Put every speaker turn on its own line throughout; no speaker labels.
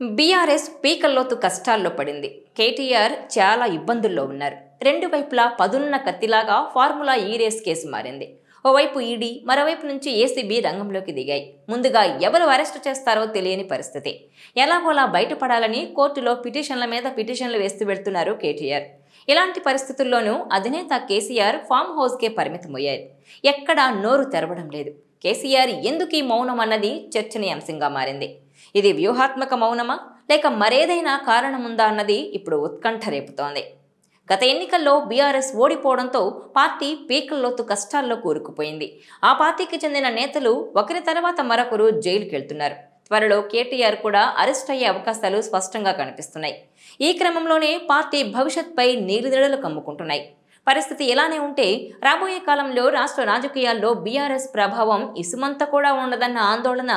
BRS పీకల్లోతు కష్టాల్లో పడింది. కేటీఆర్ చాలా ఇబ్బందుల్లో ఉన్నారు. రెండు వైపులా పదున్న కత్తిలాగా ఫార్ములా ఈ రేస్ కేసు మారింది. ఓవైపు ఈడీ, మరోవైపు నుంచి ఏసీబీ రంగంలోకి దిగాయి. ముందుగా ఎవరు అరెస్టు చేస్తారో తెలియని పరిస్థితి. ఎలాగోలా బయటపడాలని కోర్టులో పిటిషన్ల మీద పిటిషన్లు వేస్తూ వెళ్తున్నారు కేటీఆర్. ఇలాంటి పరిస్థితుల్లోనూ అధినేత కేసీఆర్ ఫామ్ హౌస్కే పరిమితమయ్యారు. ఎక్కడా నోరు తెరవడం లేదు. కేసీఆర్ ఎందుకు ఈ మౌనం అన్నది చర్చనీయాంశంగా మారింది. ఇది వ్యూహాత్మక మౌనమా లేక మరేదైనా కారణముందా అన్నది ఇప్పుడు ఉత్కంఠ రేపుతోంది. గత ఎన్నికల్లో బీఆర్ఎస్ ఓడిపోవడంతో పార్టీ పీకల్లోతు కష్టాల్లో కూరుకుపోయింది. ఆ పార్టీకి చెందిన నేతలు ఒకరి తర్వాత మరొకరు జైలుకి వెళ్తున్నారు. త్వరలో కేటీఆర్ కూడా అరెస్ట్ అయ్యే అవకాశాలు స్పష్టంగా కనిపిస్తున్నాయి. ఈ క్రమంలోనే పార్టీ భవిష్యత్పై నీలిదడలు కమ్ముకుంటున్నాయి. పరిస్థితి ఇలానే ఉంటే రాబోయే కాలంలో రాష్ట్ర రాజకీయాల్లో బీఆర్ఎస్ ప్రభావం ఇసుమంత కూడా ఉండదన్న ఆందోళన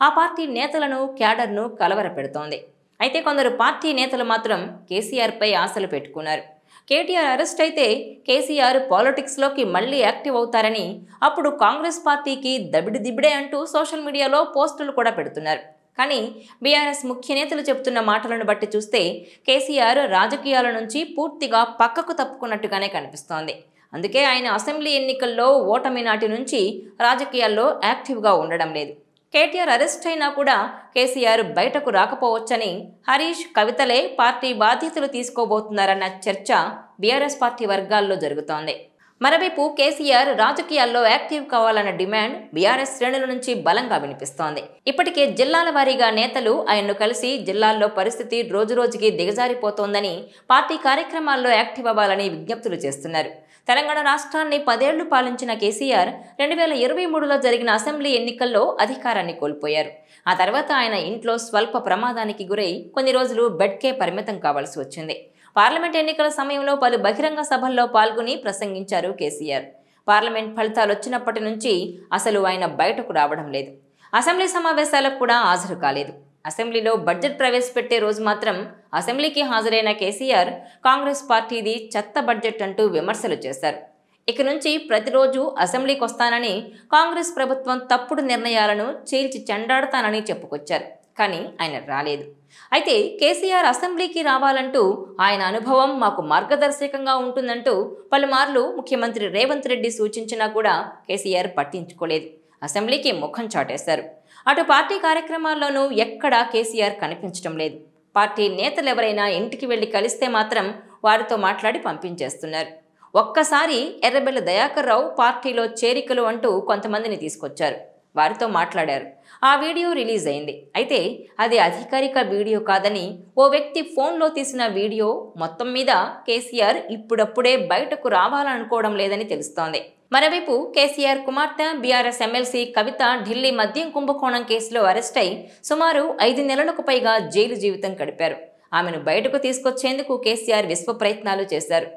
ఆ పార్టీ నేతలను, క్యాడర్ను కలవరపెడుతోంది. అయితే కొందరు పార్టీ నేతలు మాత్రం కేసీఆర్పై ఆశలు పెట్టుకున్నారు. కేటీఆర్ అరెస్ట్ అయితే కేసీఆర్ పాలిటిక్స్లోకి మళ్లీ యాక్టివ్ అవుతారని, అప్పుడు కాంగ్రెస్ పార్టీకి దబిడిదిబిడే అంటూ సోషల్ మీడియాలో పోస్టులు కూడా పెడుతున్నారు. కానీ బీఆర్ఎస్ ముఖ్య నేతలు చెబుతున్న మాటలను బట్టి చూస్తే కేసీఆర్ రాజకీయాల నుంచి పూర్తిగా పక్కకు తప్పుకున్నట్టుగానే కనిపిస్తోంది. అందుకే ఆయన అసెంబ్లీ ఎన్నికల్లో ఓటమి నాటి నుంచి రాజకీయాల్లో యాక్టివ్గా ఉండడం లేదు. కేటీఆర్ అరెస్ట్ అయినా కూడా కేసీఆర్ బయటకు రాకపోవచ్చని, హరీష్, కవితలే పార్టీ బాధ్యతలు తీసుకోబోతున్నారన్న చర్చ బీఆర్ఎస్ పార్టీ వర్గాల్లో జరుగుతోంది. మరోవైపు కేసీఆర్ రాజకీయాల్లో యాక్టివ్ కావాలన్న డిమాండ్ బీఆర్ఎస్ శ్రేణుల నుంచి బలంగా వినిపిస్తోంది. ఇప్పటికే జిల్లాల వారీగా నేతలు ఆయన్ను కలిసి జిల్లాల్లో పరిస్థితి రోజురోజుకి దిగజారిపోతోందని, పార్టీ కార్యక్రమాల్లో యాక్టివ్ అవ్వాలని విజ్ఞప్తులు చేస్తున్నారు. తెలంగాణ రాష్ట్రాన్ని 10 ఏళ్లు పాలించిన కేసీఆర్ 2023లో జరిగిన అసెంబ్లీ ఎన్నికల్లో అధికారాన్ని కోల్పోయారు. ఆ తర్వాత ఆయన ఇంట్లో స్వల్ప ప్రమాదానికి గురై కొన్ని రోజులు బెడ్కే పరిమితం కావాల్సి వచ్చింది. పార్లమెంట్ ఎన్నికల సమయంలో పలు బహిరంగ సభల్లో పాల్గొని ప్రసంగించారు కేసీఆర్. పార్లమెంట్ ఫలితాలు వచ్చినప్పటి నుంచి అసలు ఆయన బయటకు రావడం లేదు. అసెంబ్లీ సమావేశాలకు కూడా హాజరు కాలేదు. అసెంబ్లీలో బడ్జెట్ ప్రవేశపెట్టే రోజు మాత్రం అసెంబ్లీకి హాజరైన కేసీఆర్ కాంగ్రెస్ పార్టీది చెత్త బడ్జెట్ అంటూ విమర్శలు చేశారు. ఇక నుంచి ప్రతిరోజు అసెంబ్లీకి వస్తానని, కాంగ్రెస్ ప్రభుత్వం తప్పుడు నిర్ణయాలను చీల్చి చెండాడతానని చెప్పుకొచ్చారు. కానీ ఆయన రాలేదు. అయితే కేసీఆర్ అసెంబ్లీకి రావాలంటూ ఆయన అనుభవం మాకు మార్గదర్శకంగా ఉంటుందంటూ పలుమార్లు ముఖ్యమంత్రి రేవంత్ రెడ్డి సూచించినా కూడా కేసీఆర్ పట్టించుకోలేదు. అసెంబ్లీకి ముఖం చాటేశారు. అటు పార్టీ కార్యక్రమాల్లోనూ ఎక్కడా కేసీఆర్ కనిపించడం లేదు. పార్టీ నేతలెవరైనా ఇంటికి వెళ్లి కలిస్తే మాత్రం వారితో మాట్లాడి పంపించేస్తున్నారు. ఒక్కసారి ఎర్రబెల్లి దయాకర్ రావు పార్టీలో చేరికలు అంటూ కొంతమందిని తీసుకొచ్చారు. వారితో మాట్లాడారు. ఆ వీడియో రిలీజ్ అయింది. అయితే అది అధికారిక వీడియో కాదని, ఓ వ్యక్తి ఫోన్లో తీసిన వీడియో. మొత్తం మీద కేసీఆర్ ఇప్పుడప్పుడే బయటకు రావాలనుకోవడం లేదని తెలుస్తోంది. మరోవైపు కేసీఆర్ కుమార్తె బీఆర్ఎస్ ఎమ్మెల్సీ కవిత ఢిల్లీ మద్యం కుంభకోణం కేసులో అరెస్ట్ అయి సుమారు 5 నెలలకు పైగా జైలు జీవితం గడిపారు. ఆమెను బయటకు తీసుకొచ్చేందుకు కేసీఆర్ విశ్వ ప్రయత్నాలు చేశారు.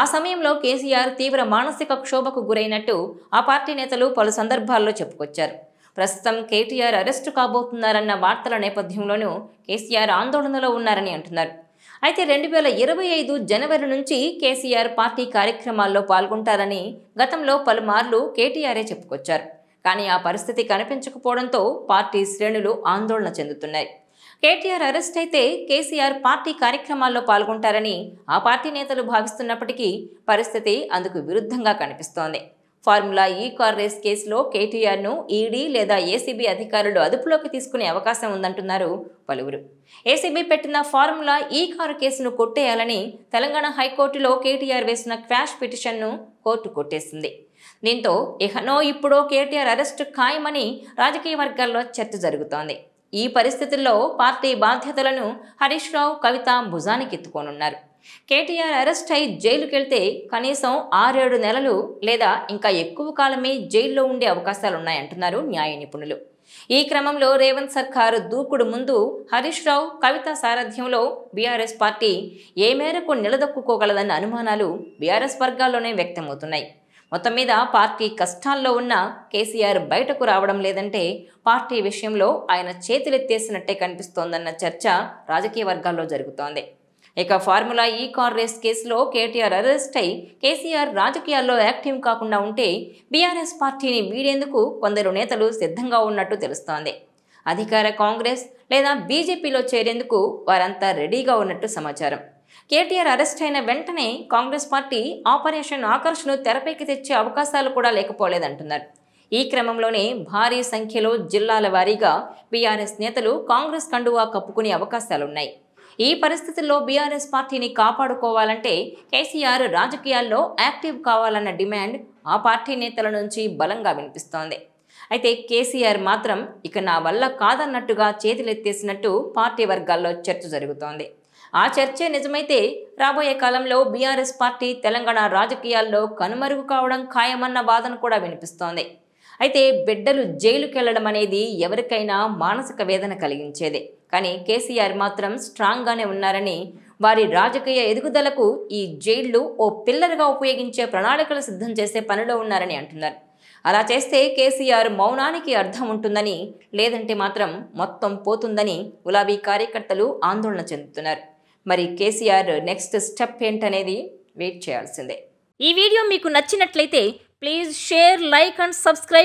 ఆ సమయంలో కేసీఆర్ తీవ్ర మానసిక క్షోభకు గురైనట్టు ఆ పార్టీ నేతలు పలు సందర్భాల్లో చెప్పుకొచ్చారు. ప్రస్తుతం కేటీఆర్ అరెస్టు కాబోతున్నారన్న వార్తల నేపథ్యంలోనూ కేసీఆర్ ఆందోళనలో ఉన్నారని అంటున్నారు. అయితే 2025 జనవరి నుంచి కేసీఆర్ పార్టీ కార్యక్రమాల్లో పాల్గొంటారని గతంలో పలుమార్లు కేటీఆరే చెప్పుకొచ్చారు. కానీ ఆ పరిస్థితి కనిపించకపోవడంతో పార్టీ శ్రేణులు ఆందోళన చెందుతున్నాయి. కేటీఆర్ అరెస్ట్ అయితే కేసీఆర్ పార్టీ కార్యక్రమాల్లో పాల్గొంటారని ఆ పార్టీ నేతలు భావిస్తున్నప్పటికీ పరిస్థితి అందుకు విరుద్ధంగా కనిపిస్తోంది. ఫార్ములా ఈ కార్ రేస్ కేసులో కేటీఆర్ను ఈడీ లేదా ఏసీబీ అధికారులు అదుపులోకి తీసుకునే అవకాశం ఉందంటున్నారు పలువురు. ఏసీబీ పెట్టిన ఫార్ములా ఈ కారు కేసును కొట్టేయాలని తెలంగాణ హైకోర్టులో కేటీఆర్ వేసిన క్వాష్ పిటిషన్ను కోర్టు కొట్టేసింది. దీంతో ఇహనో ఇప్పుడో కేటీఆర్ అరెస్టు ఖాయమని రాజకీయ వర్గాల్లో చర్చ జరుగుతోంది. ఈ పరిస్థితుల్లో పార్టీ బాధ్యతలను హరీష్ రావు, కవిత భుజానికెత్తుకోనున్నారు. కేటీఆర్ అరెస్ట్ అయి జైలుకెళ్తే కనీసం 6-7 నెలలు లేదా ఇంకా ఎక్కువ కాలమే జైల్లో ఉండే అవకాశాలున్నాయంటున్నారు న్యాయ నిపుణులు. ఈ క్రమంలో రేవంత్ సర్కారు దూకుడు ముందు హరీష్ రావు, కవిత సారథ్యంలో బీఆర్ఎస్ పార్టీ ఏ మేరకు నిలదొక్కుకోగలదన్న అనుమానాలు బీఆర్ఎస్ వర్గాల్లోనే వ్యక్తమవుతున్నాయి. మొత్తం మీద పార్టీ కష్టాల్లో ఉన్న కేసీఆర్ బయటకు రావడం లేదంటే పార్టీ విషయంలో ఆయన చేతులెత్తేసినట్టే కనిపిస్తోందన్న చర్చ రాజకీయ వర్గాల్లో జరుగుతోంది. ఇక ఫార్ములా ఈ కార్ రేస్ కేసులో కేటీఆర్ అరెస్ట్ అయి కేసీఆర్ రాజకీయాల్లో యాక్టివ్ కాకుండా ఉంటే బీఆర్ఎస్ పార్టీని వీడేందుకు కొందరు నేతలు సిద్ధంగా ఉన్నట్టు తెలుస్తోంది. అధికార కాంగ్రెస్ లేదా బీజేపీలో చేరేందుకు వారంతా రెడీగా ఉన్నట్టు సమాచారం. కేటీఆర్ అరెస్ట్ అయిన వెంటనే కాంగ్రెస్ పార్టీ ఆపరేషన్ ఆకర్ష్ను తెరపైకి తెచ్చే అవకాశాలు కూడా లేకపోలేదంటున్నారు. ఈ క్రమంలోనే భారీ సంఖ్యలో జిల్లాల వారీగా బీఆర్ఎస్ నేతలు కాంగ్రెస్ కండువా కప్పుకునే అవకాశాలున్నాయి. ఈ పరిస్థితుల్లో బీఆర్ఎస్ పార్టీని కాపాడుకోవాలంటే కేసీఆర్ రాజకీయాల్లో యాక్టివ్ కావాలన్న డిమాండ్ ఆ పార్టీ నేతల నుంచి బలంగా వినిపిస్తోంది. అయితే కేసీఆర్ మాత్రం ఇక నా వల్ల కాదన్నట్టుగా చేతులెత్తేసినట్టు పార్టీ వర్గాల్లో చర్చ జరుగుతోంది. ఆ చర్చే నిజమైతే రాబోయే కాలంలో బీఆర్ఎస్ పార్టీ తెలంగాణ రాజకీయాల్లో కనుమరుగు కావడం ఖాయమన్న వాదన కూడా వినిపిస్తోంది. అయితే బిడ్డలు జైలుకెళ్లడం అనేది ఎవరికైనా మానసిక వేదన కలిగించేదే. కానీ కేసీఆర్ మాత్రం స్ట్రాంగ్గానే ఉన్నారని, వారి రాజకీయ ఎదుగుదలకు ఈ జైళ్లు ఓ పిల్లర్గా ఉపయోగించే ప్రణాళికలు సిద్ధం చేసే పనిలో ఉన్నారని అంటున్నారు. అలా చేస్తే కేసీఆర్ మౌనానికి అర్థం ఉంటుందని, లేదంటే మాత్రం మొత్తం పోతుందని గులాబీ కార్యకర్తలు ఆందోళన చెందుతున్నారు. మరి కేసీఆర్ నెక్స్ట్ స్టెప్ ఏంటనేది వెయిట్ చేయాల్సిందే. ఈ వీడియో మీకు నచ్చినట్లయితే please share, like and subscribe.